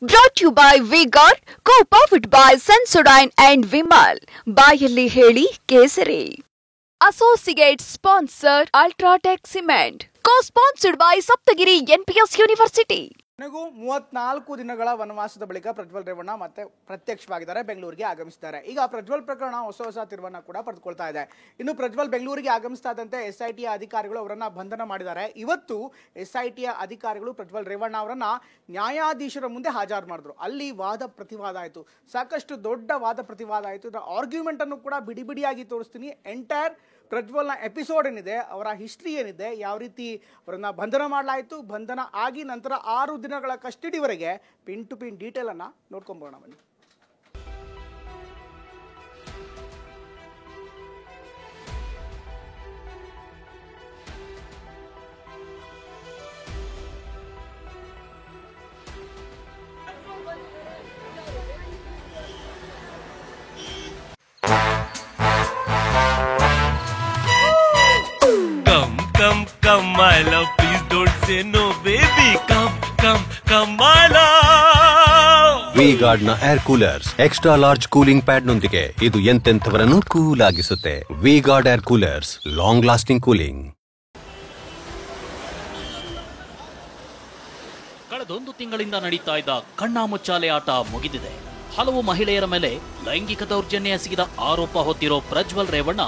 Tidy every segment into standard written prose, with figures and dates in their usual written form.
Brought to you by V-Guard, co-powered by Sensodyne and Vimal. ಬಾಯಲ್ಲಿ ಹೇಳಿ ಕೇಸರಿ. Associate sponsor Ultratech Cement. Co-sponsored by Saptagiri NPS University. ನನಗೂ 34 ದಿನಗಳ ವನವಾಸದ ಬಳಿಕ ಪ್ರಜ್ವಲ್ ರೇವಣ್ಣ ಮತ್ತೆ ಪ್ರತ್ಯಕ್ಷವಾಗಿದ್ದಾರೆ, ಬೆಂಗಳೂರಿಗೆ ಆಗಮಿಸಿದ್ದಾರೆ. ಈಗ ಪ್ರಜ್ವಲ್ ಪ್ರಕರಣ ಹೊಸ ತಿರುವನ್ನ ಕೂಡ ಪಡೆದುಕೊಳ್ತಾ ಇದೆ. ಇನ್ನು ಪ್ರಜ್ವಲ್ ಬೆಂಗಳೂರಿಗೆ ಆಗಮಿಸ್ತಾ ಇದ್ದಂತೆ SITಯ ಅಧಿಕಾರಿಗಳು ಅವರನ್ನ ಬಂಧನ ಮಾಡಿದ್ದಾರೆ. ಇವತ್ತು SITಯ ಅಧಿಕಾರಿಗಳು ಪ್ರಜ್ವಲ್ ರೇವಣ್ಣ ಅವರನ್ನ ನ್ಯಾಯಾಧೀಶರ ಮುಂದೆ ಹಾಜರು ಮಾಡಿದ್ರು. ಅಲ್ಲಿ ವಾದ ಪ್ರತಿವಾದ ಆಯಿತು, ಸಾಕಷ್ಟು ದೊಡ್ಡ ವಾದ ಪ್ರತಿವಾದ ಆಯಿತು. ಇದರ ಆರ್ಗ್ಯುಮೆಂಟ್ ಅನ್ನು ಕೂಡ ಬಿಡಿಯಾಗಿ ತೋರಿಸ್ತೀನಿ. ಎಂಟೈರ್ ಪ್ರಜ್ವಲ್ನ ಎಪಿಸೋಡ್ ಏನಿದೆ, ಅವರ ಹಿಸ್ಟ್ರಿ ಏನಿದೆ, ಯಾವ ರೀತಿ ಅವರನ್ನು ಬಂಧನ ಮಾಡಲಾಯಿತು, ಬಂಧನ ಆಗಿ ನಂತರ 6 ದಿನಗಳ ಕಸ್ಟಡಿವರೆಗೆ ಪಿನ್ ಟು ಪಿನ್ ಡೀಟೇಲ್ ಅನ್ನು ನೋಡ್ಕೊಂಬೋಣ ಬನ್ನಿ. Come, my love, please don't say no, baby. Come, my love. V-Guard ನ air coolers extra large cooling pad ನೊಂದಿಗೆ ಇದು ಎಂತೆಂಥವರನ್ನು ಕೂಲ್ ಆಗಿಸುತ್ತೆ. V-Guard air coolers, long lasting cooling. ಕಳೆದೊಂದು ತಿಂಗಳಿಂದ ನಡೀತಾ ಇದ್ದ ಕಣ್ಣಾಮುಚ್ಚಾಲೆ ಆಟ ಮುಗಿದಿದೆ. ಹಲವು ಮಹಿಳೆಯರ ಮೇಲೆ ಲೈಂಗಿಕ ದೌರ್ಜನ್ಯ ಎಸಗಿದ ಆರೋಪ ಹೊತ್ತಿರೋ ಪ್ರಜ್ವಲ್ ರೇವಣ್ಣ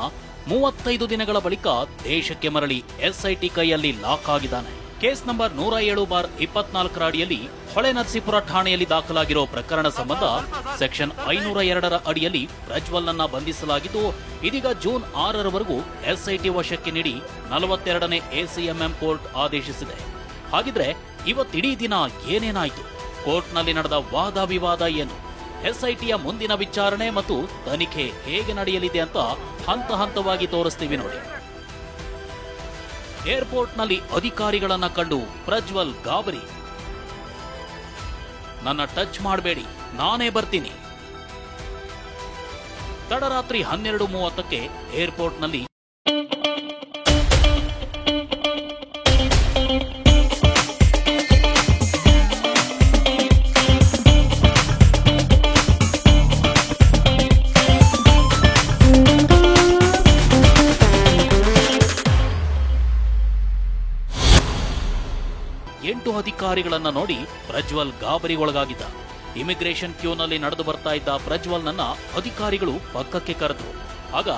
35 ದಿನಗಳ ಬಳಿಕ ದೇಶಕ್ಕೆ ಮರಳಿ SIT ಕೈಯಲ್ಲಿ ಲಾಕ್ ಆಗಿದ್ದಾನೆ. ಕೇಸ್ ನಂಬರ್ 107/24 ಅಡಿಯಲ್ಲಿ ಹೊಳೆ ನರಸೀಪುರ ಠಾಣೆಯಲ್ಲಿ ದಾಖಲಾಗಿರೋ ಪ್ರಕರಣ ಸಂಬಂಧ ಸೆಕ್ಷನ್ 502 ಅಡಿಯಲ್ಲಿ ಪ್ರಜ್ವಲ್ನನ್ನ ಬಂಧಿಸಲಾಗಿದ್ದು, ಇದೀಗ ಜೂನ್ 6ರವರೆಗೂ SIT ವಶಕ್ಕೆ ನೀಡಿ 42ನೇ ACMM ಕೋರ್ಟ್ ಆದೇಶಿಸಿದೆ. ಹಾಗಿದ್ರೆ ಇವತ್ತಿಡೀ ದಿನ ಏನೇನಾಯ್ತು? ಕೋರ್ಟ್ನಲ್ಲಿ ನಡೆದ ವಾದ ವಿವಾದ ಏನು? SITಯ ಮುಂದಿನ ವಿಚಾರಣೆ ಮತ್ತು ತನಿಖೆ ಹೇಗೆ ನಡೆಯಲಿದೆ ಅಂತ ಹಂತವಾಗಿ ತೋರಿಸ್ತೀವಿ ನೋಡಿ. ಏರ್ಪೋರ್ಟ್ನಲ್ಲಿ ಅಧಿಕಾರಿಗಳನ್ನ ಕಂಡು ಪ್ರಜ್ವಲ್ ಗಾಬರಿ. ನನ್ನ ಟಚ್ ಮಾಡಬೇಡಿ, ನಾನೇ ಬರ್ತೀನಿ. ತಡರಾತ್ರಿ 12:30ಕ್ಕೆ ಏರ್ಪೋರ್ಟ್ನಲ್ಲಿ ಅಧಿಕಾರಿಗಳನ್ನ ನೋಡಿ ಪ್ರಜ್ವಲ್ ಗಾಬರಿ ಒಳಗಾಗಿದ್ದ. ಇಮಿಗ್ರೇಷನ್ ಕ್ಯೂನಲ್ಲಿ ನಡೆದು ಬರ್ತಾ ಇದ್ದ ಪ್ರಜ್ವಲ್ನನ್ನ ಅಧಿಕಾರಿಗಳು ಪಕ್ಕಕ್ಕೆ ಕರೆದ್ರು. ಆಗ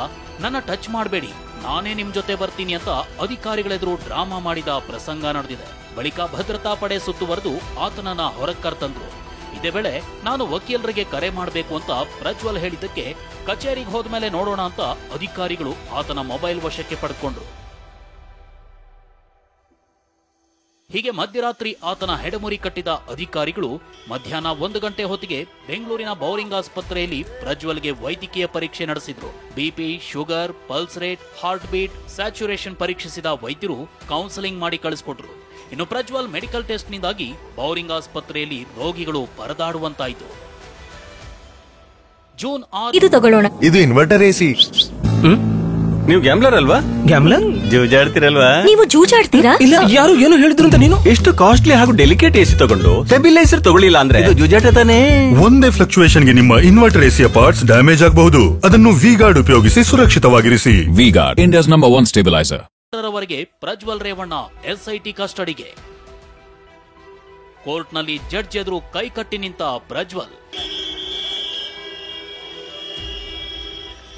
ನನ್ನ ಟಚ್ ಮಾಡಬೇಡಿ, ನಾನೇ ನಿಮ್ ಜೊತೆ ಬರ್ತೀನಿ ಅಂತ ಅಧಿಕಾರಿಗಳೆದುರು ಡ್ರಾಮಾ ಮಾಡಿದ ಪ್ರಸಂಗ ನಡೆದಿದೆ. ಬಳಿಕ ಭದ್ರತಾ ಪಡೆ ಸುತ್ತುವರೆದು ಆತನನ್ನ ಹೊರಗೆ ಕರೆತಂದ್ರು. ಇದೇ ವೇಳೆ ನಾನು ವಕೀಲರಿಗೆ ಕರೆ ಮಾಡಬೇಕು ಅಂತ ಪ್ರಜ್ವಲ್ ಹೇಳಿದ್ದಕ್ಕೆ ಕಚೇರಿಗೆ ಹೋದ್ಮೇಲೆ ನೋಡೋಣ ಅಂತ ಅಧಿಕಾರಿಗಳು ಆತನ ಮೊಬೈಲ್ ವಶಕ್ಕೆ ಪಡೆದುಕೊಂಡ್ರು. ಹೀಗೆ ಮಧ್ಯರಾತ್ರಿ ಆತನ ಹೆಡಮುರಿ ಕಟ್ಟಿದ ಅಧಿಕಾರಿಗಳು ಮಧ್ಯಾಹ್ನ 1 ಗಂಟೆ ಹೊತ್ತಿಗೆ ಬೆಂಗಳೂರಿನ ಬೌರಿಂಗ್ ಆಸ್ಪತ್ರೆಯಲ್ಲಿ ಪ್ರಜ್ವಲ್ಗೆ ವೈದ್ಯಕೀಯ ಪರೀಕ್ಷೆ ನಡೆಸಿದ್ರು. BP, sugar, pulse rate, heart beat, saturation ಪರೀಕ್ಷಿಸಿದ ವೈದ್ಯರು ಕೌನ್ಸೆಲಿಂಗ್ ಮಾಡಿ ಕಳಿಸಿಕೊಟ್ರು. ಇನ್ನು ಪ್ರಜ್ವಲ್ ಮೆಡಿಕಲ್ ಟೆಸ್ಟ್ನಿಂದಾಗಿ ಬೌರಿಂಗ್ ಆಸ್ಪತ್ರೆಯಲ್ಲಿ ರೋಗಿಗಳು ಪರದಾಡುವಂತಾಯಿತು. ಜೂನ್ 6 ಇದು ತಗೊಳ್ಳೋಣ. ಇದು ಇನ್ವರ್ಟರ್ AC. ನೀವು ಗ್ಯಾಮ್ಲರ್ ಅಲ್ವಾ? ಗ್ಯಾಮ್ಲರ್ ಜೂಜಾಡ್ತಿರಲ್ವಾ? ನೀವು ಜೂಜಾಡ್ತೀರಾ? ಇಲ್ಲ, ಯಾರು ಏನು ಹೇಳಿದ್ರು ಅಂತ ನೀನು? ಎಷ್ಟು ಕಾಸ್ಟ್ಲಿ ಹಾಗೂ ಡೆಲಿಕೇಟ್ AC ತಗೊಂಡು ಸ್ಟೆಬಿಲೈಸರ್ ತಗೊಳ್ಳಿಲ್ಲ ಅಂದ್ರೆ ಇದು ಜೂಜಾಟ ತಾನೇ. ಒಂದೇ ಫ್ಲಕ್ಚುಯೇಷನ್ ಗೆ ನಿಮ್ಮ ಇನ್ವರ್ಟರ್ ACಯ ಪಾರ್ಟ್ಸ್ ಡ್ಯಾಮೇಜ್ ಆಗಬಹುದು. ಅದನ್ನು V-Guard ಉಪಯೋಗಿಸಿ ಸುರಕ್ಷಿತವಾಗಿರಿಸಿ. V-Guard, India's #1 stabilizer. ರವರೆಗೆ ಪ್ರಜ್ವಲ್ ರೇವಣ್ಣ SIT ಕಸ್ಟಡಿಗೆ. ಕೋರ್ಟ್ನಲ್ಲಿ ಜಡ್ಜ್ ಎದುರು ಕೈ ಕಟ್ಟಿ ನಿಂತ ಪ್ರಜ್ವಲ್.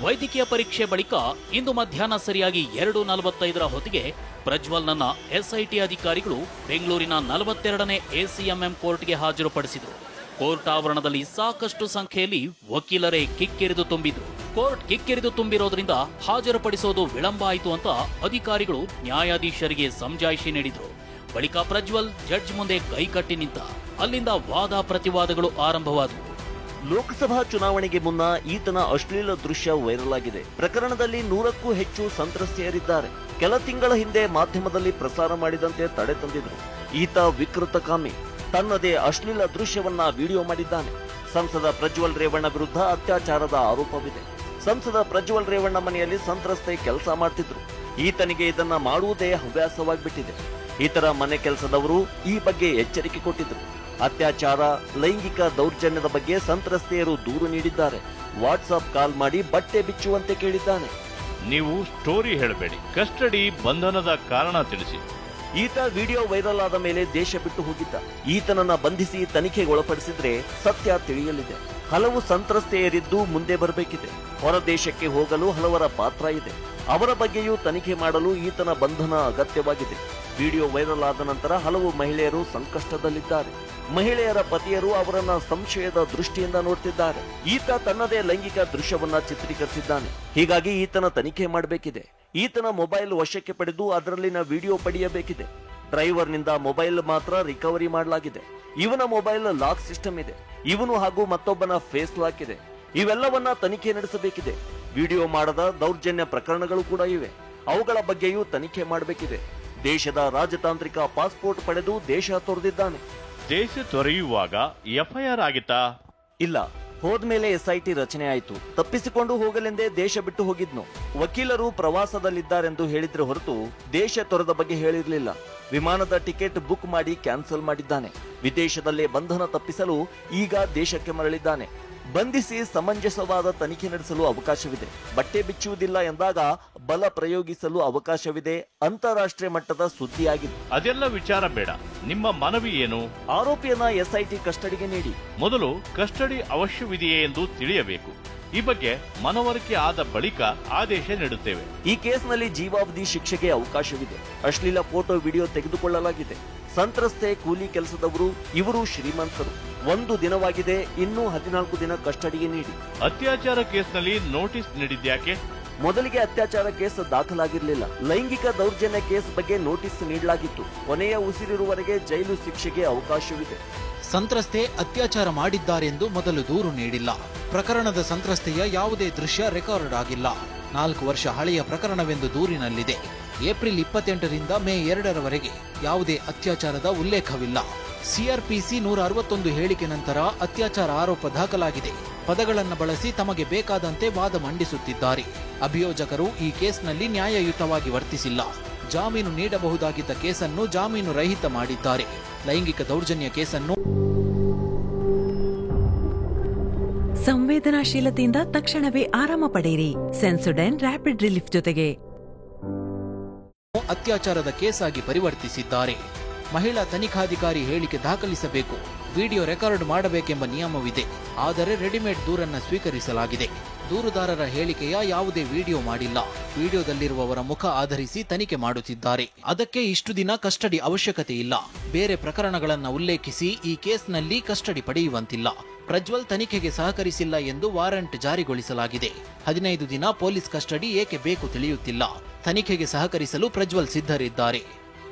ವೈದ್ಯಕೀಯ ಪರೀಕ್ಷೆ ಬಳಿಕ ಇಂದು ಮಧ್ಯಾಹ್ನ ಸರಿಯಾಗಿ 2:45 ಹೊತ್ತಿಗೆ ಪ್ರಜ್ವಲ್ನನ್ನ SIT ಅಧಿಕಾರಿಗಳು ಬೆಂಗಳೂರಿನ 42ನೇ ACMM ಕೋರ್ಟ್ಗೆ ಹಾಜರುಪಡಿಸಿದರು. ಕೋರ್ಟ್ ಆವರಣದಲ್ಲಿ ಸಾಕಷ್ಟು ಸಂಖ್ಯೆಯಲ್ಲಿ ವಕೀಲರೇ ಕಿಕ್ಕಿರಿದು ತುಂಬಿದ್ರು. ಕೋರ್ಟ್ ಕಿಕ್ಕಿರಿದು ತುಂಬಿರೋದ್ರಿಂದ ಹಾಜರುಪಡಿಸೋದು ವಿಳಂಬ ಆಯಿತು ಅಂತ ಅಧಿಕಾರಿಗಳು ನ್ಯಾಯಾಧೀಶರಿಗೆ ಸಮಜಾಯಿಷಿ ನೀಡಿದ್ರು. ಬಳಿಕ ಪ್ರಜ್ವಲ್ ಜಡ್ಜ್ ಮುಂದೆ ಕೈಕಟ್ಟಿ ನಿಂತ. ಅಲ್ಲಿಂದ ವಾದ ಪ್ರತಿವಾದಗಳು ಆರಂಭವಾದವು. ಲೋಕಸಭಾ ಚುನಾವಣೆಗೆ ಮುನ್ನ ಈತನ ಅಶ್ಲೀಲ ದೃಶ್ಯ ವೈರಲ್ ಆಗಿದೆ. ಪ್ರಕರಣದಲ್ಲಿ 100ಕ್ಕೂ ಹೆಚ್ಚು ಸಂತ್ರಸ್ತೆಯರಿದ್ದಾರೆ. ಕೆಲ ತಿಂಗಳ ಹಿಂದೆ ಮಾಧ್ಯಮದಲ್ಲಿ ಪ್ರಸಾರ ಮಾಡಿದಂತೆ ತಡೆ ತಂದಿದ್ರು. ಈತ ವಿಕೃತಕಾಮಿ. ತನ್ನದೇ ಅಶ್ಲೀಲ ದೃಶ್ಯವನ್ನ ವಿಡಿಯೋ ಮಾಡಿದ್ದಾನೆ. ಸಂಸದ ಪ್ರಜ್ವಲ್ ರೇವಣ್ಣ ವಿರುದ್ಧ ಅತ್ಯಾಚಾರದ ಆರೋಪವಿದೆ. ಸಂಸದ ಪ್ರಜ್ವಲ್ ರೇವಣ್ಣ ಮನೆಯಲ್ಲಿ ಸಂತ್ರಸ್ತೆ ಕೆಲಸ ಮಾಡ್ತಿದ್ರು. ಈತನಿಗೆ ಇದನ್ನ ಮಾಡುವುದೇ ಹವ್ಯಾಸವಾಗಿಬಿಟ್ಟಿದೆ. ಇತರ ಮನೆ ಕೆಲಸದವರು ಈ ಬಗ್ಗೆ ಎಚ್ಚರಿಕೆ ಕೊಟ್ಟಿದ್ರು. ಅತ್ಯಾಚಾರ, ಲೈಂಗಿಕ ದೌರ್ಜನ್ಯದ ಬಗ್ಗೆ ಸಂತ್ರಸ್ತೆಯರು ದೂರು ನೀಡಿದ್ದಾರೆ. ವಾಟ್ಸಾಪ್ ಕಾಲ್ ಮಾಡಿ ಬಟ್ಟೆ ಬಿಚ್ಚುವಂತೆ ಕೇಳಿದ್ದಾನೆ. ನೀವು ಸ್ಟೋರಿ ಹೇಳಬೇಡಿ, ಕಸ್ಟಡಿ ಬಂಧನದ ಕಾರಣ ತಿಳಿಸಿ. ಈತ ವಿಡಿಯೋ ವೈರಲ್ ಆದ ಮೇಲೆ ದೇಶ ಬಿಟ್ಟು ಹೋಗಿದ್ದ. ಈತನನ್ನ ಬಂಧಿಸಿ ತನಿಖೆಗೆ ಒಳಪಡಿಸಿದ್ರೆ ಸತ್ಯ ತಿಳಿಯಲಿದೆ. ಹಲವು ಸಂತ್ರಸ್ತೆಯರಿದ್ದು ಮುಂದೆ ಬರಬೇಕಿದೆ. ಹೊರ ದೇಶಕ್ಕೆ ಹೋಗಲು ಹಲವರ ಪಾತ್ರ ಇದೆ. ಅವರ ಬಗ್ಗೆಯೂ ತನಿಖೆ ಮಾಡಲು ಈತನ ಬಂಧನ ಅಗತ್ಯವಾಗಿದೆ. ವಿಡಿಯೋ ವೈರಲ್ ಆದ ನಂತರ ಹಲವು ಮಹಿಳೆಯರು ಸಂಕಷ್ಟದಲ್ಲಿದ್ದಾರೆ. ಮಹಿಳೆಯರ ಪತಿಯರು ಅವರನ್ನ ಸಂಶಯದ ದೃಷ್ಟಿಯಿಂದ ನೋಡ್ತಿದ್ದಾರೆ. ಈತ ತನ್ನದೇ ಲೈಂಗಿಕ ದೃಶ್ಯವನ್ನ ಚಿತ್ರೀಕರಿಸಿದ್ದಾನೆ. ಹೀಗಾಗಿ ಈತನ ತನಿಖೆ ಮಾಡಬೇಕಿದೆ. ಈತನ ಮೊಬೈಲ್ ವಶಕ್ಕೆ ಪಡೆದು ಅದರಲ್ಲಿನ ವಿಡಿಯೋ ಪಡೆಯಬೇಕಿದೆ. ಡ್ರೈವರ್ನಿಂದ ಮೊಬೈಲ್ ಮಾತ್ರ ರಿಕವರಿ ಮಾಡಲಾಗಿದೆ. ಇವನ ಮೊಬೈಲ್ ಲಾಕ್ ಸಿಸ್ಟಮ್ ಇದೆ. ಇವನು ಹಾಗೂ ಮತ್ತೊಬ್ಬನ ಫೇಸ್ ಲಾಕ್ ಇದೆ. ಇವೆಲ್ಲವನ್ನ ತನಿಖೆ ನಡೆಸಬೇಕಿದೆ. ವಿಡಿಯೋ ಮಾಡದ ದೌರ್ಜನ್ಯ ಪ್ರಕರಣಗಳು ಕೂಡ ಇವೆ. ಅವುಗಳ ಬಗ್ಗೆಯೂ ತನಿಖೆ ಮಾಡಬೇಕಿದೆ. ದೇಶದ ರಾಜತಾಂತ್ರಿಕ ಪಾಸ್ಪೋರ್ಟ್ ಪಡೆದು ದೇಶ ತೊರೆದಿದ್ದಾನೆ. ದೇಶ ತೊರೆಯುವಾಗ ಎಫ್ಐಆರ್ ಆಗಿತ್ತಾ? ಇಲ್ಲ, ಹೋದ್ಮೇಲೆ SIT ರಚನೆ ಆಯಿತು. ತಪ್ಪಿಸಿಕೊಂಡು ಹೋಗಲೆಂದೇ ದೇಶ ಬಿಟ್ಟು ಹೋಗಿದ್ನು. ವಕೀಲರು ಪ್ರವಾಸದಲ್ಲಿದ್ದಾರೆಂದು ಹೇಳಿದ್ರೆ ಹೊರತು ದೇಶ ತೊರೆದ ಬಗ್ಗೆ ಹೇಳಿರಲಿಲ್ಲ. ವಿಮಾನದ ಟಿಕೆಟ್ ಬುಕ್ ಮಾಡಿ ಕ್ಯಾನ್ಸಲ್ ಮಾಡಿದ್ದಾನೆ. ವಿದೇಶದಲ್ಲೇ ಬಂಧನ ತಪ್ಪಿಸಲು ಈಗ ದೇಶಕ್ಕೆ ಮರಳಿದ್ದಾನೆ. ಬಂಧಿಸಿ ಸಮಂಜಸವಾದ ತನಿಖೆ ನಡೆಸಲು ಅವಕಾಶವಿದೆ. ಬಟ್ಟೆ ಬಿಚ್ಚುವುದಿಲ್ಲ ಎಂದಾಗ ಬಲ ಪ್ರಯೋಗಿಸಲು ಅವಕಾಶವಿದೆ. ಅಂತಾರಾಷ್ಟ್ರೀಯ ಮಟ್ಟದ ಸುದ್ದಿಯಾಗಿದೆ. ಅದೆಲ್ಲ ವಿಚಾರ ಬೇಡ, ನಿಮ್ಮ ಮನವಿ ಏನು? ಆರೋಪಿಯನ್ನ SIT ಕಸ್ಟಡಿಗೆ ನೀಡಿ. ಮೊದಲು ಕಸ್ಟಡಿ ಅವಶ್ಯವಿದೆಯೇ ಎಂದು ತಿಳಿಯಬೇಕು. ಈ ಬಗ್ಗೆ ಮನವರಿಕೆ ಆದ ಬಳಿಕ ಆದೇಶ ನೀಡುತ್ತೇವೆ. ಈ ಕೇಸ್ನಲ್ಲಿ ಜೀವಾವಧಿ ಶಿಕ್ಷೆಗೆ ಅವಕಾಶವಿದೆ. ಅಶ್ಲೀಲ ಫೋಟೋ ವಿಡಿಯೋ ತೆಗೆದುಕೊಳ್ಳಲಾಗಿದೆ. ಸಂತ್ರಸ್ತೆ ಕೂಲಿ ಕೆಲಸದವರು. ಇವರು ಶ್ರೀಮಂತರು. 1 ದಿನವಾಗಿದೆ, ಇನ್ನೂ 14 ದಿನ ಕಸ್ಟಡಿಗೆ ನೀಡಿ. ಅತ್ಯಾಚಾರ ಕೇಸ್ನಲ್ಲಿ ನೋಟಿಸ್ ನೀಡಿದ್ಯಾಕೆ? ಮೊದಲಿಗೆ ಅತ್ಯಾಚಾರ ಕೇಸ್ ದಾಖಲಾಗಿರಲಿಲ್ಲ. ಲೈಂಗಿಕ ದೌರ್ಜನ್ಯ ಕೇಸ್ ಬಗ್ಗೆ ನೋಟಿಸ್ ನೀಡಲಾಗಿತ್ತು. ಕೊನೆಯ ಉಸಿರಿರುವವರೆಗೆ ಜೈಲು ಶಿಕ್ಷೆಗೆ ಅವಕಾಶವಿದೆ. ಸಂತ್ರಸ್ತೆ ಅತ್ಯಾಚಾರ ಮಾಡಿದ್ದಾರೆಂದು ಮೊದಲು ದೂರು ನೀಡಿಲ್ಲ. ಪ್ರಕರಣದ ಸಂತ್ರಸ್ತೆಯ ಯಾವುದೇ ದೃಶ್ಯ ರೆಕಾರ್ಡ್ ಆಗಿಲ್ಲ. 4 ವರ್ಷ ಹಳೆಯ ಪ್ರಕರಣವೆಂದು ದೂರಿನಲ್ಲಿದೆ. ಏಪ್ರಿಲ್ 28ರಿಂದ ಮೇ 2ರವರೆಗೆ ಯಾವುದೇ ಅತ್ಯಾಚಾರದ ಉಲ್ಲೇಖವಿಲ್ಲ. CRPC 161 ಹೇಳಿಕೆ ನಂತರ ಅತ್ಯಾಚಾರ ಆರೋಪ ದಾಖಲಾಗಿದೆ. ಪದಗಳನ್ನು ಬಳಸಿ ತಮಗೆ ಬೇಕಾದಂತೆ ವಾದ ಮಂಡಿಸುತ್ತಿದ್ದಾರೆ. ಅಭಿಯೋಜಕರು ಈ ಕೇಸ್ನಲ್ಲಿ ನ್ಯಾಯಯುತವಾಗಿ ವರ್ತಿಸಿಲ್ಲ. ಜಾಮೀನು ನೀಡಬಹುದಾಗಿದ್ದ ಕೇಸನ್ನು ಜಾಮೀನು ರಹಿತ ಮಾಡಿದ್ದಾರೆ. ಲೈಂಗಿಕ ದೌರ್ಜನ್ಯ ಕೇಸನ್ನು ಸಂವೇದನಾಶೀಲತೆಯಿಂದ ತಕ್ಷಣವೇ ಆರಾಮ ಪಡೆಯಿರಿ. ಸೆನ್ಸೊಡೈನ್ ರ್ಯಾಪಿಡ್ ರಿಲೀಫ್ ಜೊತೆಗೆ ಅತ್ಯಾಚಾರದ ಕೇಸಾಗಿ ಪರಿವರ್ತಿಸಿದ್ದಾರೆ. ಮಹಿಳಾ ತನಿಖಾಧಿಕಾರಿ ಹೇಳಿಕೆ ದಾಖಲಿಸಬೇಕು. ವಿಡಿಯೋ ರೆಕಾರ್ಡ್ ಮಾಡಬೇಕೆಂಬ ನಿಯಮವಿದೆ. ಆದರೆ ರೆಡಿಮೇಡ್ ದೂರನ್ನು ಸ್ವೀಕರಿಸಲಾಗಿದೆ. ದೂರುದಾರರ ಹೇಳಿಕೆಯ ಯಾವುದೇ ವಿಡಿಯೋ ಮಾಡಿಲ್ಲ. ವಿಡಿಯೋದಲ್ಲಿರುವವರ ಮುಖ ಆಧರಿಸಿ ತನಿಖೆ ಮಾಡುತ್ತಿದ್ದಾರೆ. ಅದಕ್ಕೆ ಇಷ್ಟು ದಿನ ಕಸ್ಟಡಿ ಅವಶ್ಯಕತೆ ಇಲ್ಲ. ಬೇರೆ ಪ್ರಕರಣಗಳನ್ನು ಉಲ್ಲೇಖಿಸಿ ಈ ಕೇಸ್ನಲ್ಲಿ ಕಸ್ಟಡಿ ಪಡೆಯುವಂತಿಲ್ಲ. ಪ್ರಜ್ವಲ್ ತನಿಖೆಗೆ ಸಹಕರಿಸಿಲ್ಲ ಎಂದು ವಾರಂಟ್ ಜಾರಿಗೊಳಿಸಲಾಗಿದೆ. 15 ದಿನ ಪೊಲೀಸ್ ಕಸ್ಟಡಿ ಏಕೆ ಬೇಕು ತಿಳಿಯುತ್ತಿಲ್ಲ. ತನಿಖೆಗೆ ಸಹಕರಿಸಲು ಪ್ರಜ್ವಲ್ ಸಿದ್ಧರಿದ್ದಾರೆ.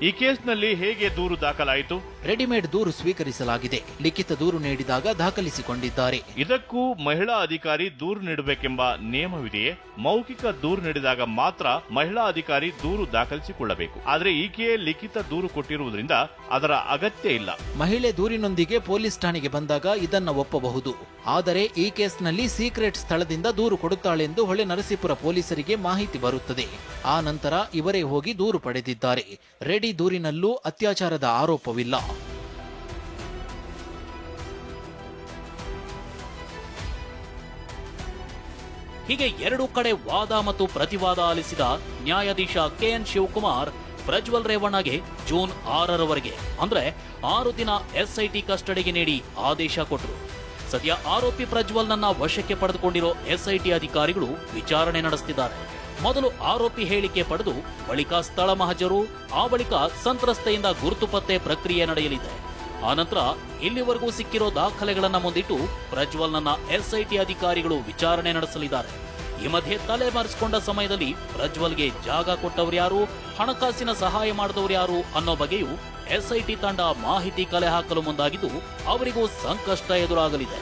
ಈ ಕೇಸ್ನಲ್ಲಿ ಹೇಗೆ ದೂರು ದಾಖಲಾಯಿತು? ರೆಡಿಮೇಡ್ ದೂರು ಸ್ವೀಕರಿಸಲಾಗಿದೆ. ಲಿಖಿತ ದೂರು ನೀಡಿದಾಗ ದಾಖಲಿಸಿಕೊಂಡಿದ್ದಾರೆ. ಇದಕ್ಕೂ ಮಹಿಳಾ ಅಧಿಕಾರಿ ದೂರು ನೀಡಬೇಕೆಂಬ ನಿಯಮವಿದೆಯೇ? ಮೌಖಿಕ ದೂರು ನೀಡಿದಾಗ ಮಾತ್ರ ಮಹಿಳಾ ಅಧಿಕಾರಿ ದೂರು ದಾಖಲಿಸಿಕೊಳ್ಳಬೇಕು. ಆದರೆ ಈಕೆಯೇ ಲಿಖಿತ ದೂರು ಕೊಟ್ಟಿರುವುದರಿಂದ ಅದರ ಅಗತ್ಯ ಇಲ್ಲ. ಮಹಿಳೆ ದೂರಿನೊಂದಿಗೆ ಪೊಲೀಸ್ ಠಾಣೆಗೆ ಬಂದಾಗ ಇದನ್ನ ಒಪ್ಪಬಹುದು. ಆದರೆ ಈ ಕೇಸ್ನಲ್ಲಿ ಸೀಕ್ರೆಟ್ ಸ್ಥಳದಿಂದ ದೂರು ಕೊಡುತ್ತಾಳೆಂದು ಹೊಳೆ ನರಸೀಪುರ ಪೊಲೀಸರಿಗೆ ಮಾಹಿತಿ ಬರುತ್ತದೆ. ಆ ನಂತರ ಇವರೇ ಹೋಗಿ ದೂರು ಪಡೆದಿದ್ದಾರೆ. ರೆಡಿ ದೂರಿನಲ್ಲೂ ಅತ್ಯಾಚಾರದ ಆರೋಪವಿಲ್ಲ. ಹೀಗೆ 2 ಕಡೆ ವಾದ ಮತ್ತು ಪ್ರತಿವಾದ ಆಲಿಸಿದ ನ್ಯಾಯಾಧೀಶ KN ಶಿವಕುಮಾರ್ ಪ್ರಜ್ವಲ್ ರೇವಣ್ಣಗೆ ಜೂನ್ 6ರವರೆಗೆ ಅಂದ್ರೆ 6 ದಿನ SIT ಕಸ್ಟಡಿಗೆ ನೀಡಿ ಆದೇಶ ಕೊಟ್ಟರು. ಸದ್ಯ ಆರೋಪಿ ಪ್ರಜ್ವಲ್ನನ್ನ ವಶಕ್ಕೆ ಪಡೆದುಕೊಂಡಿರೋ SIT ಅಧಿಕಾರಿಗಳು ವಿಚಾರಣೆ ನಡೆಸುತ್ತಿದ್ದಾರೆ. ಮೊದಲು ಆರೋಪಿ ಹೇಳಿಕೆ ಪಡೆದು ಬಳಿಕ ಸ್ಥಳ ಮಹಜರು, ಆ ಬಳಿಕ ಸಂತ್ರಸ್ತೆಯಿಂದ ಗುರುತು ಪತ್ತೆ ಪ್ರಕ್ರಿಯೆ ನಡೆಯಲಿದೆ. ಆನಂತರ ಇಲ್ಲಿವರೆಗೂ ಸಿಕ್ಕಿರೋ ದಾಖಲೆಗಳನ್ನ ಮುಂದಿಟ್ಟು ಪ್ರಜ್ವಲ್ನನ್ನ SIT ಅಧಿಕಾರಿಗಳು ವಿಚಾರಣೆ ನಡೆಸಲಿದ್ದಾರೆ. ಈ ಮಧ್ಯೆ ತಲೆ ಮರೆಸಿಕೊಂಡ ಸಮಯದಲ್ಲಿ ಪ್ರಜ್ವಲ್ಗೆ ಜಾಗ ಕೊಟ್ಟವರು ಯಾರು, ಹಣಕಾಸಿನ ಸಹಾಯ ಮಾಡಿದವರು ಯಾರು ಅನ್ನೋ ಬಗ್ಗೆಯೂ SIT ತಂಡ ಮಾಹಿತಿ ಕಲೆ ಹಾಕಲು ಮುಂದಾಗಿದ್ದು ಅವರಿಗೂ ಸಂಕಷ್ಟ ಎದುರಾಗಲಿದೆ.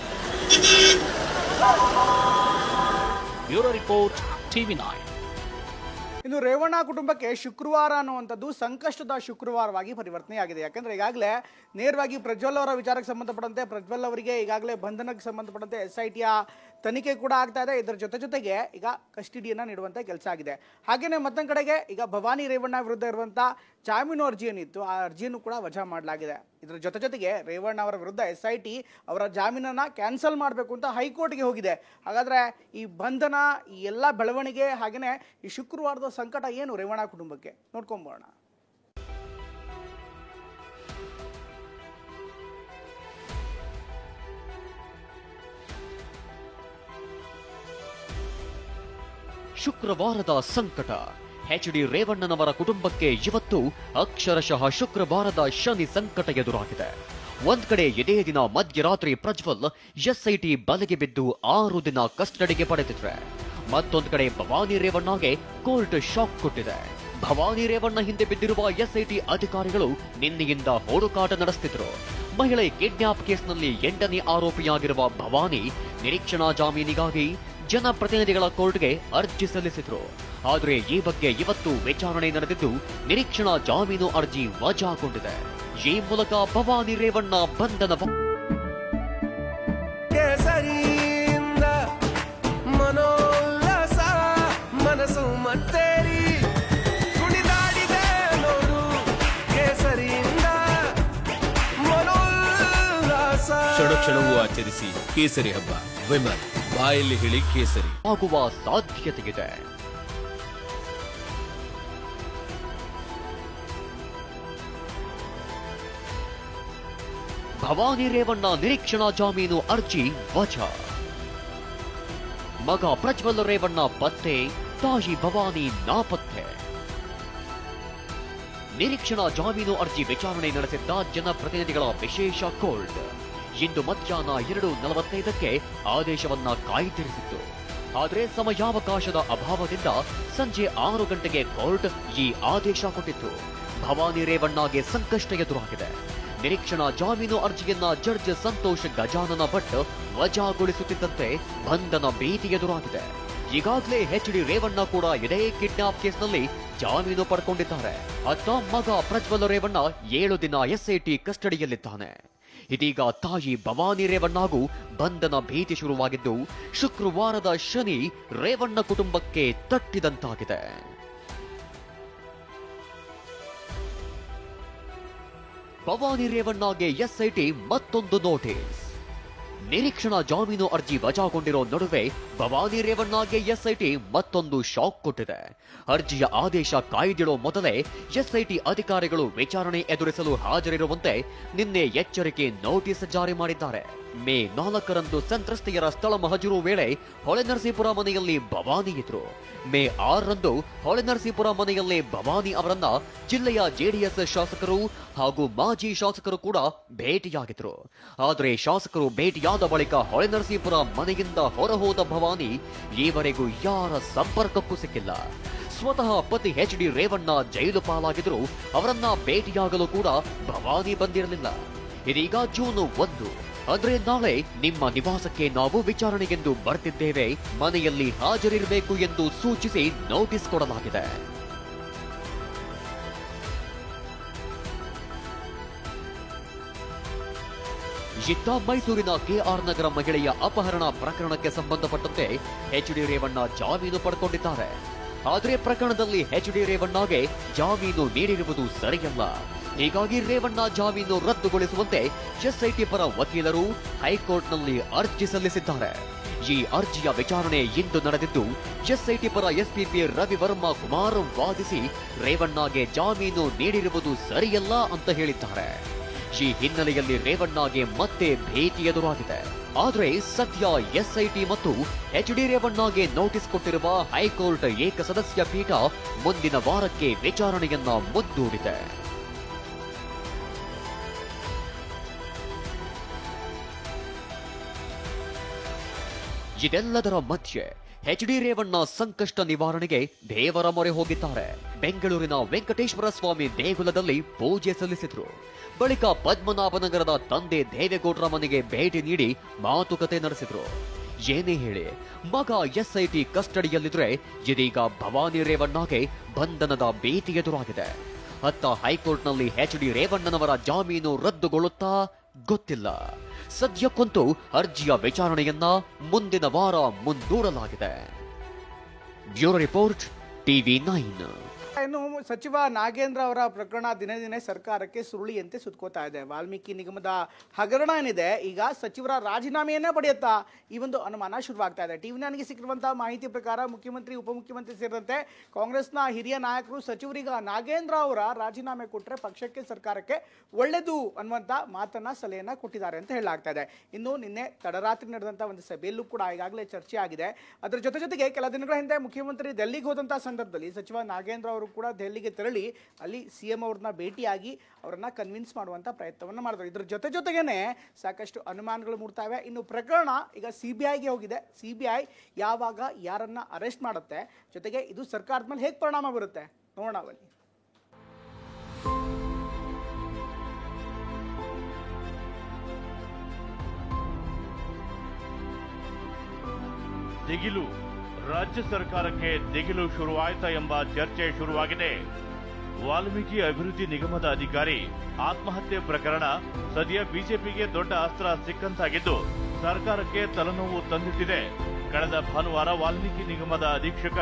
Bureau report, TV9. ಇನ್ನು ರೇವಣ್ಣ ಕುಟುಂಬಕ್ಕೆ ಶುಕ್ರವಾರ ಅನ್ನುವಂಥದ್ದು ಸಂಕಷ್ಟದ ಶುಕ್ರವಾರವಾಗಿ ಪರಿವರ್ತನೆಯಾಗಿದೆ. ಯಾಕಂದ್ರೆ ಈಗಾಗಲೇ ನೇರವಾಗಿ ಪ್ರಜ್ವಲ್ ಅವರ ವಿಚಾರಕ್ಕೆ ಸಂಬಂಧಪಟ್ಟಂತೆ ಪ್ರಜ್ವಲ್ ಅವರಿಗೆ ಈಗಾಗಲೇ ಬಂಧನಕ್ಕೆ ಸಂಬಂಧಪಟ್ಟಂತೆ SITಯ ತನಿಖೆ ಕೂಡ ಆಗ್ತಾ ಇದೆ. ಇದರ ಜೊತೆಗೆ ಈಗ ಕಸ್ಟಡಿಯನ್ನ ನೀಡುವಂತ ಕೆಲಸ ಆಗಿದೆ. ಹಾಗೇನೆ ಮತ್ತೊಂದು ಕಡೆಗೆ ಈಗ ಭವಾನಿ ರೇವಣ್ಣ ವಿರುದ್ಧ ಇರುವಂತಹ ಜಾಮೀನು ಅರ್ಜಿ ಏನಿತ್ತು ಆ ಅರ್ಜಿಯನ್ನು ಕೂಡ ವಜಾ ಮಾಡಲಾಗಿದೆ. ಇದರ ಜೊತೆಗೆ ರೇವಣ್ಣ ಅವರ ವಿರುದ್ಧ SIT ಅವರ ಜಾಮೀನನ್ನು ಕ್ಯಾನ್ಸಲ್ ಮಾಡಬೇಕು ಅಂತ ಹೈಕೋರ್ಟ್ಗೆ ಹೋಗಿದೆ. ಹಾಗಾದರೆ ಈ ಬಂಧನ, ಈ ಎಲ್ಲ ಬೆಳವಣಿಗೆ, ಹಾಗೆಯೇ ಈ ಶುಕ್ರವಾರದ ಸಂಕಟ ಏನು ರೇವಣ್ಣ ಕುಟುಂಬಕ್ಕೆ ನೋಡ್ಕೊಂಬೋಣ. ಶುಕ್ರವಾರದ ಸಂಕಟ. HD ರೇವಣ್ಣನವರ ಕುಟುಂಬಕ್ಕೆ ಇವತ್ತು ಅಕ್ಷರಶಃ ಶುಕ್ರವಾರದ ಶನಿ ಸಂಕಟ ಎದುರಾಗಿದೆ. ಒಂದ್ ಕಡೆ ಇದೇ ದಿನ ಮಧ್ಯರಾತ್ರಿ ಪ್ರಜ್ವಲ್ SIT ಬಲೆಗೆ ಬಿದ್ದು 6 ದಿನ ಕಸ್ಟಡಿಗೆ ಪಡೆದಿದ್ರೆ, ಮತ್ತೊಂದು ಕಡೆ ಭವಾನಿ ರೇವಣ್ಣಗೆ ಕೋರ್ಟ್ ಶಾಕ್ ಕೊಟ್ಟಿದೆ. ಭವಾನಿ ರೇವಣ್ಣ ಹಿಂದೆ ಬಿದ್ದಿರುವ SIT ಅಧಿಕಾರಿಗಳು ನಿನ್ನೆಯಿಂದ ಹುಡುಕಾಟ ನಡೆಸುತ್ತಿದ್ರು. ಮಹಿಳೆ ಕಿಡ್ನಾಪ್ ಕೇಸ್ನಲ್ಲಿ 8ನೇ ಆರೋಪಿಯಾಗಿರುವ ಭವಾನಿ ನಿರೀಕ್ಷಣಾ ಜಾಮೀನಿಗಾಗಿ ಜನಪ್ರತಿನಿಧಿಗಳ ಕೋರ್ಟ್ಗೆ ಅರ್ಜಿ ಸಲ್ಲಿಸಿದ್ರು. ಆದರೆ ಈ ಬಗ್ಗೆ ಇವತ್ತು ವಿಚಾರಣೆ ನಡೆದಿದ್ದು ನಿರೀಕ್ಷಣಾ ಜಾಮೀನು ಅರ್ಜಿ ವಜಾಗೊಂಡಿದೆ. ಈ ಮೂಲಕ ಭವಾನಿ ರೇವಣ್ಣ ಬಂಧನ. ಮನೋಲ್ಲಾಸ ಮನಸ್ಸು ಮತ್ತೇರಿ ಕುಣಿದಾಡಿದೆ ನೋಡು ಕೇಸರಿಯಿಂದ ಮನೋಲ್ಲಾಸ. ಕ್ಷಣ ಕ್ಷಣವೂ ಆಚರಿಸಿ ಕೇಸರಿ ಹಬ್ಬ. ವಿಮಲ್ ಬಾಯಲ್ಲಿ ಹೇಳಿ ಕೇಸರಿ ಆಗುವ ಸಾಧ್ಯತೆಯಿದೆ. ಭವಾನಿ ರೇವಣ್ಣ ನಿರೀಕ್ಷಣಾ ಜಾಮೀನು ಅರ್ಜಿ ವಜಾ. ಮಗ ಪ್ರಜ್ವಲ್ ರೇವಣ್ಣ ಪತ್ತೆ, ತಾಯಿ ಭವಾನಿ ನಾಪತ್ತೆ. ನಿರೀಕ್ಷಣಾ ಜಾಮೀನು ಅರ್ಜಿ ವಿಚಾರಣೆ ನಡೆಸಿದ್ದ ಜನಪ್ರತಿನಿಧಿಗಳ ವಿಶೇಷ ಕೋರ್ಟ್ ಇಂದು ಮಧ್ಯಾಹ್ನ 2:45ಕ್ಕೆ ಆದೇಶವನ್ನ ಕಾಯ್ದಿರಿಸಿತ್ತು. ಆದರೆ ಸಮಯಾವಕಾಶದ ಅಭಾವದಿಂದ ಸಂಜೆ 6 ಗಂಟೆಗೆ ಕೋರ್ಟ್ ಈ ಆದೇಶ ಕೊಟ್ಟಿತ್ತು. ಭವಾನಿ ರೇವಣ್ಣಗೆ ಸಂಕಷ್ಟ ಎದುರಾಗಿದೆ. ನಿರೀಕ್ಷಣಾ ಜಾಮೀನು ಅರ್ಜಿಯನ್ನ ಜಡ್ಜ್ ಸಂತೋಷ್ ಗಜಾನನ ಭಟ್ ವಜಾಗೊಳಿಸುತ್ತಿದ್ದಂತೆ ಬಂಧನ ಭೀತಿ ಎದುರಾಗಿದೆ. ಈಗಾಗಲೇ HD ರೇವಣ್ಣ ಕೂಡ ಇದೇ ಕಿಡ್ನಾಪ್ ಕೇಸ್ನಲ್ಲಿ ಜಾಮೀನು ಪಡ್ಕೊಂಡಿದ್ದಾರೆ. ಅತ್ತ ಮಗ ಪ್ರಜ್ವಲ್ ರೇವಣ್ಣ 7 ದಿನ SIT ಕಸ್ಟಡಿಯಲ್ಲಿದ್ದಾನೆ. ಇದೀಗ ತಾಯಿ ಭವಾನಿ ರೇವಣ್ಣಗೂ ಬಂಧನ ಭೀತಿ ಶುರುವಾಗಿದ್ದು ಶುಕ್ರವಾರದ ಶನಿ ರೇವಣ್ಣ ಕುಟುಂಬಕ್ಕೆ ತಟ್ಟಿದಂತಾಗಿದೆ. ಭವಾನಿ ರೇವಣ್ಣಗೆ SIT ಮತ್ತೊಂದು ನೋಟಿಸ್. ನಿರೀಕ್ಷಣಾ ಜಾಮೀನು ಅರ್ಜಿ ವಜಾಗೊಂಡಿರೋ ನಡುವೆ ಭವಾನಿ ರೇವಣ್ಣಗೆ SIT ಮತ್ತೊಂದು ಶಾಕ್ ಕೊಟ್ಟಿದೆ. ಅರ್ಜಿಯ ಆದೇಶ ಕಾಯ್ದಿಡೋ ಮೊದಲೇ SIT ಅಧಿಕಾರಿಗಳು ವಿಚಾರಣೆ ಎದುರಿಸಲು ಹಾಜರಿರುವಂತೆ ನಿನ್ನೆ ಎಚ್ಚರಿಕೆ ನೋಟಿಸ್ ಜಾರಿ ಮಾಡಿದ್ದಾರೆ. ಮೇ 4ರಂದು ಸಂತ್ರಸ್ತೆಯರ ಸ್ಥಳ ಮಹಜರು ವೇಳೆ ಹೊಳೆನರಸೀಪುರ ಮನೆಯಲ್ಲಿ ಭವಾನಿ ಇದ್ರು. ಮೇ 6ರಂದು ಹೊಳೆನರಸೀಪುರ ಮನೆಯಲ್ಲೇ ಭವಾನಿ ಅವರನ್ನ ಜಿಲ್ಲೆಯ JDS ಶಾಸಕರು ಹಾಗೂ ಮಾಜಿ ಶಾಸಕರು ಕೂಡ ಭೇಟಿಯಾಗಿದ್ರು. ಆದರೆ ಶಾಸಕರು ಭೇಟಿಯಾದ ಬಳಿಕ ಹೊಳೆನರಸೀಪುರ ಮನೆಯಿಂದ ಹೊರಹೋದ ಭವಾನಿ ಈವರೆಗೂ ಯಾರ ಸಂಪರ್ಕಕ್ಕೂ ಸಿಕ್ಕಿಲ್ಲ. ಸ್ವತಃ ಪತಿ HD ರೇವಣ್ಣ ಜೈಲು ಪಾಲಾಗಿದ್ರು. ಅವರನ್ನ ಭೇಟಿಯಾಗಲು ಕೂಡ ಭವಾನಿ ಬಂದಿರಲಿಲ್ಲ. ಇದೀಗ ಜೂನ್ 1 ಅಂದ್ರೆ ನಾಳೆ ನಿಮ್ಮ ನಿವಾಸಕ್ಕೆ ನಾವು ವಿಚಾರಣೆಗೆಂದು ಬರ್ತಿದ್ದೇವೆ, ಮನೆಯಲ್ಲಿ ಹಾಜರಿರಬೇಕು ಎಂದು ಸೂಚಿಸಿ ನೋಟಿಸ್ ಕೊಡಲಾಗಿದೆ. ಇತ್ತ ಮೈಸೂರಿನ KR ನಗರ ಮಹಿಳೆಯ ಅಪಹರಣ ಪ್ರಕರಣಕ್ಕೆ ಸಂಬಂಧಪಟ್ಟಂತೆ HD ರೇವಣ್ಣ ಜಾಮೀನು ಪಡ್ಕೊಂಡಿದ್ದಾರೆ. ಆದರೆ ಪ್ರಕರಣದಲ್ಲಿ HD ರೇವಣ್ಣಗೆ ಜಾಮೀನು ನೀಡಿರುವುದು ಸರಿಯಲ್ಲ. ಹೀಗಾಗಿ ರೇವಣ್ಣ ಜಾಮೀನು ರದ್ದುಗೊಳಿಸುವಂತೆ SIT ಪರ ವಕೀಲರು ಹೈಕೋರ್ಟ್ನಲ್ಲಿ ಅರ್ಜಿ ಸಲ್ಲಿಸಿದ್ದಾರೆ. ಈ ಅರ್ಜಿಯ ವಿಚಾರಣೆ ಇಂದು ನಡೆದಿದ್ದು SIT ಪರ SPP ರವಿವರ್ಮ ಕುಮಾರ್ ವಾದಿಸಿ ರೇವಣ್ಣಗೆ ಜಾಮೀನು ನೀಡಿರುವುದು ಸರಿಯಲ್ಲ ಅಂತ ಹೇಳಿದ್ದಾರೆ. ಈ ಹಿನ್ನೆಲೆಯಲ್ಲಿ ರೇವಣ್ಣಗೆ ಮತ್ತೆ ಭೀತಿ ಎದುರಾಗಿದೆ. ಆದರೆ ಸದ್ಯ SIT ಮತ್ತು HD ರೇವಣ್ಣಗೆ ನೋಟಿಸ್ ಕೊಟ್ಟಿರುವ ಹೈಕೋರ್ಟ್ ಏಕಸದಸ್ಯ ಪೀಠ ಮುಂದಿನ ವಾರಕ್ಕೆ ವಿಚಾರಣೆಯನ್ನ ಮುಂದೂಡಿದೆ. ಇದೆಲ್ಲದರ ಮಧ್ಯೆ HD ರೇವಣ್ಣ ಸಂಕಷ್ಟ ನಿವಾರಣೆಗೆ ದೇವರ ಮೊರೆ ಹೋಗಿದ್ದಾರೆ. ಬೆಂಗಳೂರಿನ ವೆಂಕಟೇಶ್ವರ ಸ್ವಾಮಿ ದೇಗುಲದಲ್ಲಿ ಪೂಜೆ ಸಲ್ಲಿಸಿದ್ರು. ಬಳಿಕ ಪದ್ಮನಾಭನಗರದ ತಂದೆ ದೇವೇಗೌಡರ ಮನೆಗೆ ಭೇಟಿ ನೀಡಿ ಮಾತುಕತೆ ನಡೆಸಿದ್ರು. ಏನೇ ಹೇಳಿ ಮಗ SIT ಕಸ್ಟಡಿಯಲ್ಲಿದ್ರೆ ಇದೀಗ ಭವಾನಿ ರೇವಣ್ಣಗೆ ಬಂಧನದ ಭೀತಿ ಎದುರಾಗಿದೆ. ಅತ್ತ ಹೈಕೋರ್ಟ್ನಲ್ಲಿ HD ರೇವಣ್ಣನವರ ಜಾಮೀನು ರದ್ದುಗೊಳ್ಳುತ್ತಾ ಗೊತ್ತಿಲ್ಲ. ಸದ್ಯಕ್ಕಂತೂ ಅರ್ಜಿಯ ವಿಚಾರಣೆಯನ್ನ ಮುಂದಿನ ವಾರ ಮುಂದೂಡಲಾಗಿದೆ. Bureau report TV9. ಇನ್ನು ಸಚಿವ ನಾಗೇಂದ್ರ ಅವರ ಪ್ರಕರಣ ದಿನೇ ದಿನೇ ಸರ್ಕಾರಕ್ಕೆ ಸುರುಳಿಯಂತೆ ಸುತ್ಕೋತಾ ಇದೆ. ವಾಲ್ಮೀಕಿ ನಿಗಮದ ಹಗರಣ ಏನಿದೆ ಈಗ ಸಚಿವರ ರಾಜೀನಾಮೆಯನ್ನೇ ಪಡೆಯುತ್ತಾ ಈ ಒಂದು ಅನುಮಾನ ಶುರುವಾಗ್ತಾ ಇದೆ. ಟಿವಿ9ಗೆ ಸಿಕ್ಕಿರುವಂತಹ ಮಾಹಿತಿ ಪ್ರಕಾರ ಮುಖ್ಯಮಂತ್ರಿ ಉಪಮುಖ್ಯಮಂತ್ರಿ ಸೇರಿದಂತೆ ಕಾಂಗ್ರೆಸ್ನ ಹಿರಿಯ ನಾಯಕರು ಸಚಿವರಿಗೆ ನಾಗೇಂದ್ರ ಅವರ ರಾಜೀನಾಮೆ ಕೊಟ್ಟರೆ ಪಕ್ಷಕ್ಕೆ ಸರ್ಕಾರಕ್ಕೆ ಒಳ್ಳೆಯದು ಅನ್ನುವಂಥ ಮಾತನ್ನ ಸಲಹೆಯನ್ನ ಕೊಟ್ಟಿದ್ದಾರೆ ಅಂತ ಹೇಳಲಾಗ್ತಾ ಇದೆ. ಇನ್ನು ನಿನ್ನೆ ತಡರಾತ್ರಿ ನಡೆದಂಥ ಒಂದು ಸಭೆಯಲ್ಲೂ ಕೂಡ ಈಗಾಗಲೇ ಚರ್ಚೆ ಆಗಿದೆ. ಅದರ ಜೊತೆಗೆ ಕೆಲ ದಿನಗಳ ಹಿಂದೆ ಮುಖ್ಯಮಂತ್ರಿ ಡೆಲ್ಲಿಗೆ ಹೋದಂತಹ ಸಂದರ್ಭದಲ್ಲಿ ಸಚಿವ ನಾಗೇಂದ್ರ ಅವರು ಕೂಡ ದೆಹಲಿಗೆ ತೆರಳಿ ಅಲ್ಲಿ ಸಿಎಂ ಅವ್ರನ್ನ ಭೇಟಿಯಾಗಿ ಅವರನ್ನ ಕನ್ವಿನ್ಸ್ ಮಾಡುವಂತ ಪ್ರಯತ್ನವನ್ನು ಮಾಡಿದ್ರು. ಇದ್ರ ಜೊತೆಗೇನೆ ಸಾಕಷ್ಟು ಅನುಮಾನಗಳು ಮೂಡ್ತಾವೆ. ಇನ್ನು ಪ್ರಕರಣ ಈಗ ಸಿಬಿಐಗೆ ಹೋಗಿದೆ. ಸಿಬಿಐ ಯಾವಾಗ ಯಾರನ್ನ ಅರೆಸ್ಟ್ ಮಾಡುತ್ತೆ, ಜೊತೆಗೆ ಇದು ಸರ್ಕಾರದ ಮೇಲೆ ಹೇಗೆ ಪರಿಣಾಮ ಬರುತ್ತೆ ನೋಡೋಣ ಬನ್ನಿ. ದಿಗಿಲು, ರಾಜ್ಯ ಸರ್ಕಾರಕ್ಕೆ ದಿಗಿಲು ಶುರುವಾಯ್ತಾ ಎಂಬ ಚರ್ಚೆ ಶುರುವಾಗಿದೆ. ವಾಲ್ಮೀಕಿ ಅಭಿವೃದ್ಧಿ ನಿಗಮದ ಅಧಿಕಾರಿ ಆತ್ಮಹತ್ಯೆ ಪ್ರಕರಣ ಸದ್ಯ ಬಿಜೆಪಿಗೆ ದೊಡ್ಡ ಅಸ್ತ್ರ ಸಿಕ್ಕಂತಾಗಿದ್ದು ಸರ್ಕಾರಕ್ಕೆ ತಲೆನೋವು ತಂದಿಟ್ಟಿದೆ. ಕಳೆದ ಭಾನುವಾರ ವಾಲ್ಮೀಕಿ ನಿಗಮದ ಅಧೀಕ್ಷಕ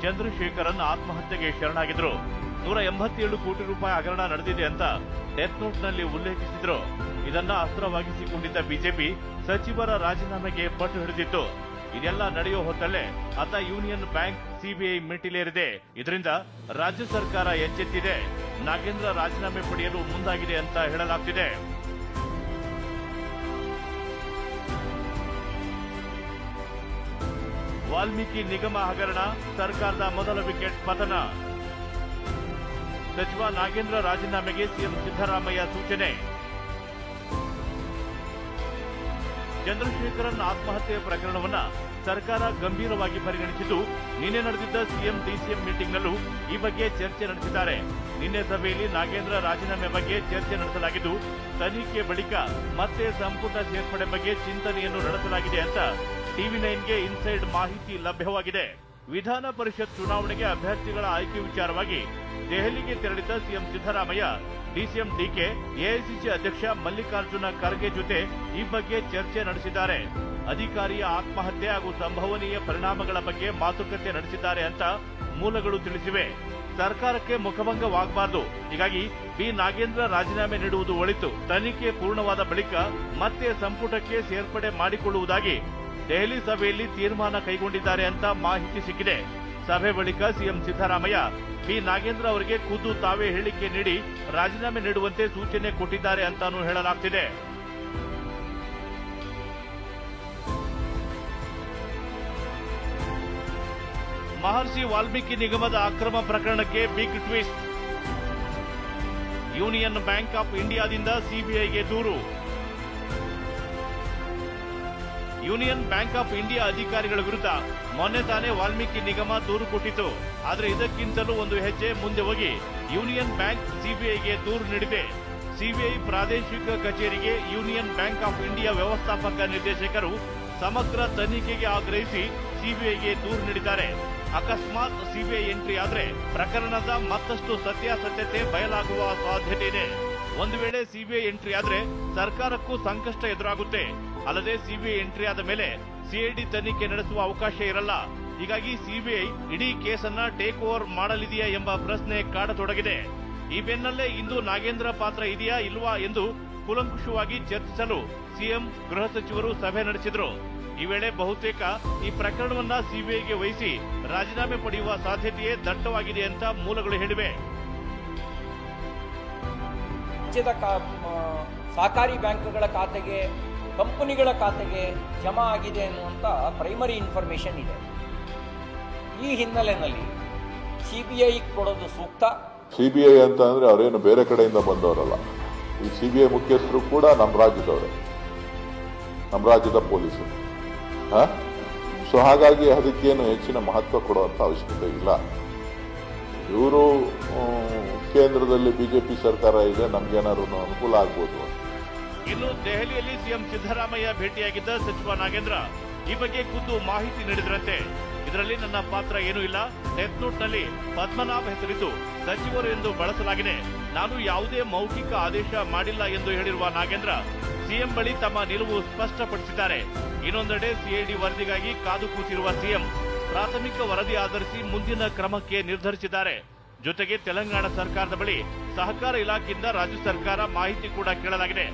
ಚಂದ್ರಶೇಖರನ್ ಆತ್ಮಹತ್ಯೆಗೆ ಶರಣಾಗಿದ್ರು. 187 ಕೋಟಿ ರೂಪಾಯಿ ಹಗರಣ ನಡೆದಿದೆ ಅಂತ ಡೆತ್ ನೋಟ್ನಲ್ಲಿ ಉಲ್ಲೇಖಿಸಿದ್ರು. ಇದನ್ನ ಅಸ್ತ್ರವಾಗಿಸಿಕೊಂಡಿದ್ದ ಬಿಜೆಪಿ ಸಚಿವರ ರಾಜೀನಾಮೆಗೆ ಪಟ್ಟು ಹಿಡಿದಿತ್ತು. ಇದೆಲ್ಲ ನಡೆಯೋ ಹೊತ್ತಲ್ಲೇ ಅತ ಯೂನಿಯನ್ ಬ್ಯಾಂಕ್ ಸಿಬಿಐ ಮೆಟ್ಟಿಲೇರಿದೆ. ಇದರಿಂದ ರಾಜ್ಯ ಸರ್ಕಾರ ಎಚ್ಚೆತ್ತಿದೆ. ನಾಗೇಂದ್ರ ರಾಜೀನಾಮೆ ಪಡೆಯಲು ಮುಂದಾಗಿದೆ ಅಂತ ಹೇಳಲಾಗ್ತಿದೆ. ವಾಲ್ಮೀಕಿ ನಿಗಮ ಹಗರಣ, ಸರ್ಕಾರದ ಮೊದಲ ವಿಕೆಟ್ ಪತನ. ಸಚಿವ ನಾಗೇಂದ್ರ ರಾಜೀನಾಮೆಗೆ ಸಿಎಂ ಸಿದ್ದರಾಮಯ್ಯ ಸೂಚನೆ. ಚಂದ್ರಶೇಖರನ್ ಆತ್ಮಹತ್ಯೆ ಪ್ರಕರಣವನ್ನ ಸರ್ಕಾರ ಗಂಭೀರವಾಗಿ ಪರಿಗಣಿಸಿದ್ದು ನಿನ್ನೆ ನಡೆದಿದ್ದ ಸಿಎಂ ಡಿಸಿಎಂ ಮೀಟಿಂಗ್ನಲ್ಲೂ ಈ ಬಗ್ಗೆ ಚರ್ಚೆ ನಡೆಸಿದ್ದಾರೆ. ನಿನ್ನೆ ಸಭೆಯಲ್ಲಿ ನಾಗೇಂದ್ರ ರಾಜೀನಾಮೆ ಬಗ್ಗೆ ಚರ್ಚೆ ನಡೆಸಲಾಗಿದ್ದು ತನಿಖೆ ಬಳಿಕ ಮತ್ತೆ ಸಂಪುಟ ಸೇರ್ಪಡೆ ಬಗ್ಗೆ ಚಿಂತನೆಯನ್ನು ನಡೆಸಲಾಗಿದೆ ಅಂತ ಟಿವಿ9ಗೆ ಇನ್ಸೈಡ್ ಮಾಹಿತಿ ಲಭ್ಯವಾಗಿದೆ. ವಿಧಾನ ಪರಿಷತ್ ಚುನಾವಣೆಗೆ ಅಭ್ಯರ್ಥಿಗಳ ಆಯ್ಕೆ ವಿಚಾರವಾಗಿ ದೆಹಲಿಗೆ ತೆರಳಿದ CM Siddaramaiah DCM DK AICC ಅಧ್ಯಕ್ಷ ಮಲ್ಲಿಕಾರ್ಜುನ ಖರ್ಗೆ ಜೊತೆ ಈ ಬಗ್ಗೆ ಚರ್ಚೆ ನಡೆಸಿದ್ದಾರೆ. ಅಧಿಕಾರಿಯ ಆತ್ಮಹತ್ಯೆ ಹಾಗೂ ಸಂಭವನೀಯ ಪರಿಣಾಮಗಳ ಬಗ್ಗೆ ಮಾತುಕತೆ ನಡೆಸಿದ್ದಾರೆ ಅಂತ ಮೂಲಗಳು ತಿಳಿಸಿವೆ. ಸರ್ಕಾರಕ್ಕೆ ಮುಖಭಂಗವಾಗಬಾರದು, ಹೀಗಾಗಿ ಬಿ ನಾಗೇಂದ್ರ ರಾಜೀನಾಮೆ ನೀಡುವುದು ಒಳಿತು. ತನಿಖೆ ಪೂರ್ಣವಾದ ಬಳಿಕ ಮತ್ತೆ ಸಂಪುಟಕ್ಕೆ ಸೇರ್ಪಡೆ ಮಾಡಿಕೊಳ್ಳುವುದಾಗಿ ದೆಹಲಿ ಸಭೆಯಲ್ಲಿ ತೀರ್ಮಾನ ಕೈಗೊಂಡಿದ್ದಾರೆ ಅಂತ ಮಾಹಿತಿ ಸಿಕ್ಕಿದೆ. ಸಭೆ ಬಳಿಕ ಸಿಎಂ ಸಿದ್ದರಾಮಯ್ಯ ಬಿ ನಾಗೇಂದ್ರ ಅವರಿಗೆ ಖುದ್ದು ತಾವೇ ಹೇಳಿಕೆ ನೀಡಿ ರಾಜೀನಾಮೆ ನೀಡುವಂತೆ ಸೂಚನೆ ಕೊಟ್ಟಿದ್ದಾರೆ ಅಂತಾನೂ ಹೇಳಲಾಗ್ತಿದೆ. ಮಹರ್ಷಿ ವಾಲ್ಮೀಕಿ ನಿಗಮದ ಅಕ್ರಮ ಪ್ರಕರಣಕ್ಕೆ big twist. Union bank of ಇಂಡಿಯಾದಿಂದ ಸಿಬಿಐಗೆ ದೂರು. ಯೂನಿಯನ್ ಬ್ಯಾಂಕ್ ಆಫ್ ಇಂಡಿಯಾ ಅಧಿಕಾರಿಗಳ ವಿರುದ್ಧ ಮೊನ್ನೆ ತಾನೇ ವಾಲ್ಮೀಕಿ ನಿಗಮ ದೂರು ಕೊಟ್ಟಿತ್ತು. ಆದರೆ ಇದಕ್ಕಿಂತಲೂ ಒಂದು ಹೆಜ್ಜೆ ಮುಂದೆ ಹೋಗಿ ಯೂನಿಯನ್ ಬ್ಯಾಂಕ್ ಸಿಬಿಐಗೆ ದೂರು ನೀಡಿದೆ. ಸಿಬಿಐ ಪ್ರಾದೇಶಿಕ ಕಚೇರಿಗೆ ಯೂನಿಯನ್ ಬ್ಯಾಂಕ್ ಆಫ್ ಇಂಡಿಯಾ ವ್ಯವಸ್ಥಾಪಕ ನಿರ್ದೇಶಕರು ಸಮಗ್ರ ತನಿಖೆಗೆ ಆಗ್ರಹಿಸಿ ಸಿಬಿಐಗೆ ದೂರು ನೀಡಿದ್ದಾರೆ. ಅಕಸ್ಮಾತ್ ಸಿಬಿಐ ಎಂಟ್ರಿ ಆದರೆ ಪ್ರಕರಣದ ಮತ್ತಷ್ಟು ಸತ್ಯಾಸತ್ಯತೆ ಬಯಲಾಗುವ ಸಾಧ್ಯತೆ ಇದೆ. ಒಂದು ವೇಳೆ ಸಿಬಿಐ ಎಂಟ್ರಿ ಆದರೆ ಸರ್ಕಾರಕ್ಕೂ ಸಂಕಷ್ಟ ಎದುರಾಗುತ್ತೆ. ಅಲ್ಲದೆ ಸಿಬಿಐ ಎಂಟ್ರಿ ಆದ ಮೇಲೆ ಸಿಐಡಿ ತನಿಖೆ ನಡೆಸುವ ಅವಕಾಶ ಇರಲ್ಲ. ಹೀಗಾಗಿ ಸಿಬಿಐ ಇಡೀ ಕೇಸನ್ನ ಟೇಕ್ ಓವರ್ ಮಾಡಲಿದೆಯಾ ಎಂಬ ಪ್ರಶ್ನೆ ಕಾಡತೊಡಗಿದೆ. ಈ ಬೆನ್ನಲ್ಲೇ ಇಂದು ನಾಗೇಂದ್ರ ಪಾತ್ರ ಇದೆಯಾ ಇಲ್ವಾ ಎಂದು ಕೂಲಂಕುಷವಾಗಿ ಚರ್ಚಿಸಲು ಸಿಎಂ ಗೃಹ ಸಚಿವರು ಸಭೆ ನಡೆಸಿದರು. ಈ ವೇಳೆ ಬಹುತೇಕ ಈ ಪ್ರಕರಣವನ್ನ ಸಿಬಿಐಗೆ ವಹಿಸಿ ರಾಜೀನಾಮೆ ಪಡೆಯುವ ಸಾಧ್ಯತೆಯೇ ದಟ್ಟವಾಗಿದೆ ಅಂತ ಮೂಲಗಳು ಹೇಳಿವೆ. ರಾಜ್ಯದ ಸಹಕಾರಿ ಬ್ಯಾಂಕ್ಗಳ ಖಾತೆಗೆ, ಕಂಪನಿಗಳ ಖಾತೆಗೆ ಜಮಾ ಆಗಿದೆ ಅನ್ನುವಂಥ ಪ್ರೈಮರಿ ಇನ್ಫಾರ್ಮೇಶನ್ ಇದೆ. ಈ ಹಿನ್ನೆಲೆಯಲ್ಲಿ ಸಿಬಿಐ ಕೊಡೋದು ಸೂಕ್ತ. ಸಿಬಿಐ ಅಂತ ಅಂದ್ರೆ ಅವರೇನು ಬೇರೆ ಕಡೆಯಿಂದ ಬಂದವರಲ್ಲ. ಈ ಸಿಬಿಐ ಮುಖ್ಯಸ್ಥರು ಕೂಡ ನಮ್ಮ ರಾಜ್ಯದವರೇ, ನಮ್ಮ ರಾಜ್ಯದ ಪೊಲೀಸರು. ಸೊ ಹಾಗಾಗಿ ಅದಕ್ಕೇನು ಹೆಚ್ಚಿನ ಮಹತ್ವ ಕೊಡುವಂತ ಅವಶ್ಯಕತೆ ಇಲ್ಲ. ಇವರು ಕೇಂದ್ರದಲ್ಲಿ ಬಿಜೆಪಿ ಸರ್ಕಾರ ಇದೆ, ನಮ್ಗೇನಾದ್ರು ಅನುಕೂಲ ಆಗ್ಬೋದು. ಇನ್ನು ದೆಹಲಿಯಲ್ಲಿ ಸಿಎಂ ಸಿದ್ದರಾಮಯ್ಯ ಭೇಟಿಯಾಗಿದ್ದ ಸಚಿವ ನಾಗೇಂದ್ರ ಈ ಬಗ್ಗೆ ಖುದ್ದು ಮಾಹಿತಿ ನೀಡಿದ್ರಂತೆ. ಇದರಲ್ಲಿ ನನ್ನ ಪಾತ್ರ ಏನೂ ಇಲ್ಲ. ಡೆತ್ ನೋಟ್ನಲ್ಲಿ ಪದ್ಮನಾಭ ಹೆಸರಿದ್ದು ಸಚಿವರು ಎಂದು ಬಳಸಲಾಗಿದೆ. ನಾನು ಯಾವುದೇ ಮೌಖಿಕ ಆದೇಶ ಮಾಡಿಲ್ಲ ಎಂದು ಹೇಳಿರುವ ನಾಗೇಂದ್ರ ಸಿಎಂ ಬಳಿ ತಮ್ಮ ನಿಲುವು ಸ್ಪಷ್ಟಪಡಿಸಿದ್ದಾರೆ. ಇನ್ನೊಂದೆಡೆ ಸಿಐಡಿ ವರದಿಗಾಗಿ ಕಾದು ಕೂತಿರುವ ಸಿಎಂ ಪ್ರಾಥಮಿಕ ವರದಿ ಆಧರಿಸಿ ಮುಂದಿನ ಕ್ರಮಕ್ಕೆ ನಿರ್ಧರಿಸಿದ್ದಾರೆ. ಜೊತೆಗೆ ತೆಲಂಗಾಣ ಸರ್ಕಾರದ ಬಳಿ ಸಹಕಾರ ಇಲಾಖೆಯಿಂದ ರಾಜ್ಯ ಸರ್ಕಾರ ಮಾಹಿತಿ ಕೂಡ ಕೇಳಲಾಗಿದೆ.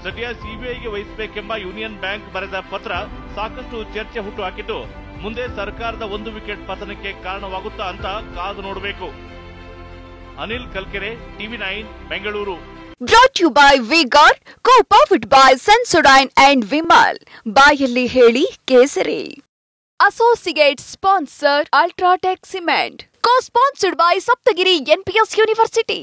ಸದ್ಯ ಸಿಬಿಐಗೆ ವಹಿಸಬೇಕೆಂಬ ಯೂನಿಯನ್ ಬ್ಯಾಂಕ್ ಬರೆದ ಪತ್ರ ಸಾಕಷ್ಟು ಚರ್ಚೆ ಹುಟ್ಟುಹಾಕಿದ್ದು, ಮುಂದೆ ಸರ್ಕಾರದ 1 ವಿಕೆಟ್ ಪತನಕ್ಕೆ ಕಾರಣವಾಗುತ್ತಾ ಅಂತ ಕಾದು ನೋಡಬೇಕು. Anil Kalkere, TV9, Bengaluru. Brought to you by V-Guard, co-powered by Sensodyne and Vimal. ಬಾಯಲ್ಲಿ ಹೇಳಿ ಕೇಸರಿ. Associate sponsor Ultratech Cement. Co-sponsored by Saptagiri NPS University.